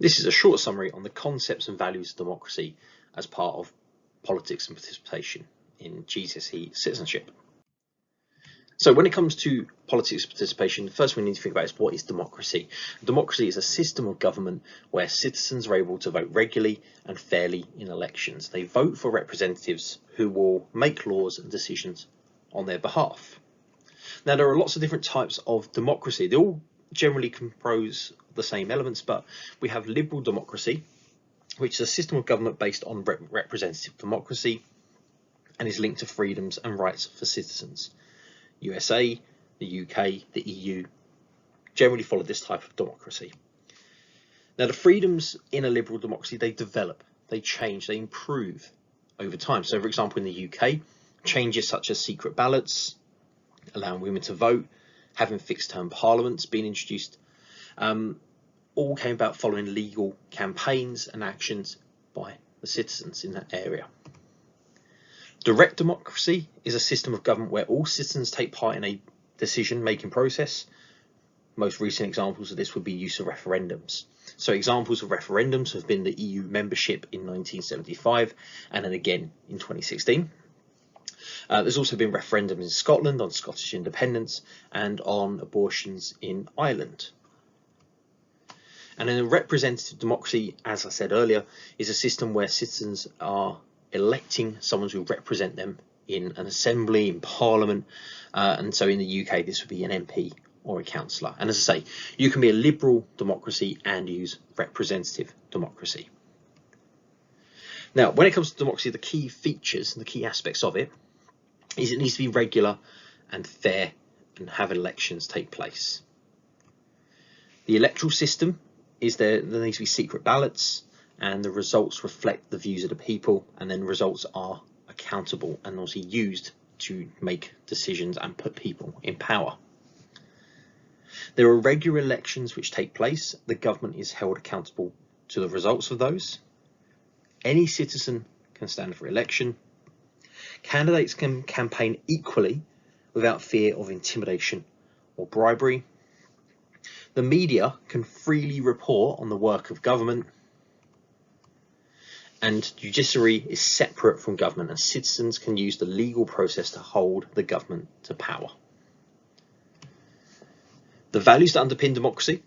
This is a short summary on the concepts and values of democracy as part of politics and participation in GCSE Citizenship. So when it comes to politics participation, the first thing we need to think about is what is democracy. Democracy is a system of government where citizens are able to vote regularly and fairly in elections. They vote for representatives who will make laws and decisions on their behalf. Now, there are lots of different types of democracy. They all generally compose the same elements, but we have liberal democracy, which is a system of government based on representative democracy and is linked to freedoms and rights for citizens. USA, the UK, the EU generally follow this type of democracy. Now, the freedoms in a liberal democracy, they develop, they change, they improve over time. So, for example, in the UK, changes such as secret ballots, allowing women to vote, having fixed-term parliaments being introduced, all came about following legal campaigns and actions by the citizens in that area. Direct democracy is a system of government where all citizens take part in a decision-making process. Most recent examples of this would be use of referendums. So examples of referendums have been the EU membership in 1975 and then again in 2016. There's also been referendums in Scotland on Scottish independence and on abortions in Ireland. And in a representative democracy, as I said earlier, is a system where citizens are electing someone to represent them in an assembly, in parliament, and so in the UK this would be an MP or a councillor. And as I say, you can be a liberal democracy and use representative democracy. Now, when it comes to democracy, the key features and the key aspects of it is it needs to be regular and fair and have elections take place. The electoral system is there needs to be secret ballots, and the results reflect the views of the people, and then results are accountable and also used to make decisions and put people in power. There are regular elections which take place. The government is held accountable to the results of those. Any citizen can stand for election. Candidates can campaign equally without fear of intimidation or bribery. The media can freely report on the work of government. And judiciary is separate from government, and citizens can use the legal process to hold the government to power. The values that underpin democracy.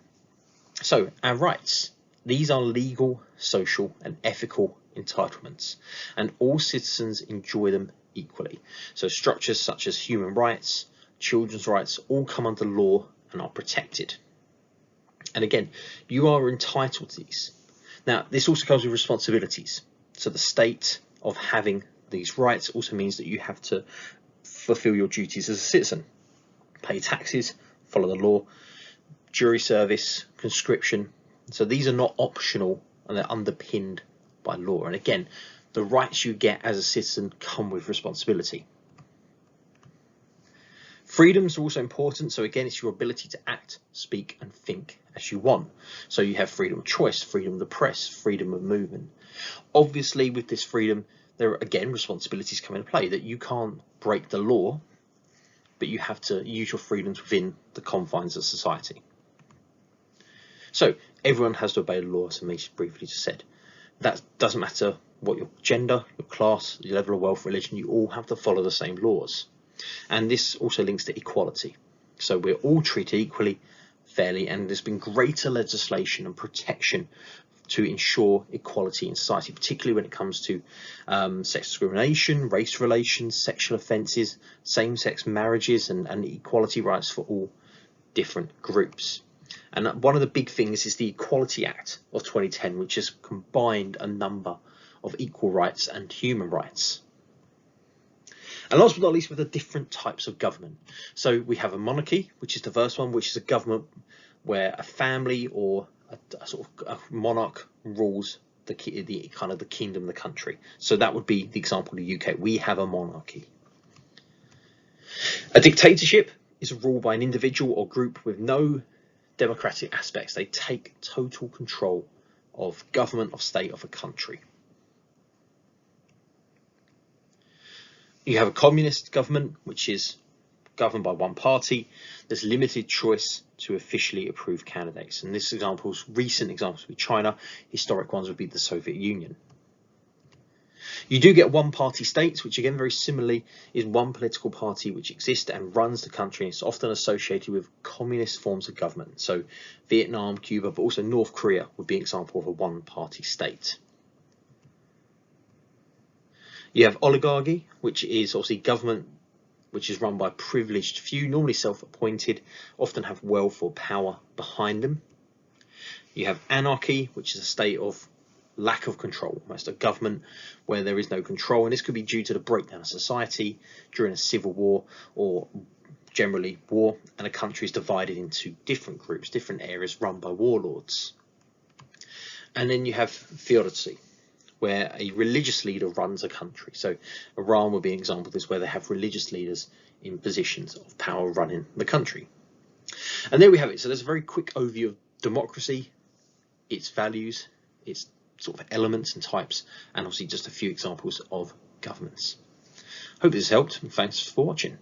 So our rights, these are legal, social and ethical entitlements, and all citizens enjoy them equally. So structures such as human rights, children's rights, all come under law and are protected. And again, you are entitled to these. Now, this also comes with responsibilities. So the state of having these rights also means that you have to fulfill your duties as a citizen, pay taxes, follow the law, jury service, conscription. So these are not optional and they're underpinned by law. And again, the rights you get as a citizen come with responsibility. Freedoms are also important. So again, it's your ability to act, speak and think as you want. So you have freedom of choice, freedom of the press, freedom of movement. Obviously, with this freedom, there are again responsibilities come into play, that you can't break the law, but you have to use your freedoms within the confines of society. So everyone has to obey the law, as I briefly just said. That doesn't matter what your gender, your class, your level of wealth, religion, you all have to follow the same laws. And this also links to equality. So we're all treated equally, fairly, and there's been greater legislation and protection to ensure equality in society, particularly when it comes to sex discrimination, race relations, sexual offences, same-sex marriages and equality rights for all different groups. And one of the big things is the Equality Act of 2010, which has combined a number of equal rights and human rights. And last but not least, with the different types of government. So we have a monarchy, which is the first one, which is a government where a family or a sort of a monarch rules the kingdom, the country. So that would be the example of the UK. We have a monarchy. A dictatorship is a rule by an individual or group with no democratic aspects. They take total control of government, of state, of a country. You have a communist government, which is governed by one party. There's limited choice to officially approved candidates. And this examples, recent examples would be China, historic ones would be the Soviet Union. You do get one-party states, which again very similarly is one political party which exists and runs the country. It's often associated with communist forms of government. So Vietnam, Cuba, but also North Korea would be an example of a one-party state. You have oligarchy, which is obviously government which is run by a privileged few, normally self-appointed, often have wealth or power behind them. You have anarchy, which is a state of lack of control, almost a government where there is no control, and this could be due to the breakdown of society during a civil war or generally war, and a country is divided into different groups, different areas run by warlords. And then you have theocracy, where a religious leader runs a country. So Iran would be an example of this, where they have religious leaders in positions of power running the country. And there we have it. So there's a very quick overview of democracy, its values, its sort of elements and types, and obviously just a few examples of governments. Hope this helped, and thanks for watching.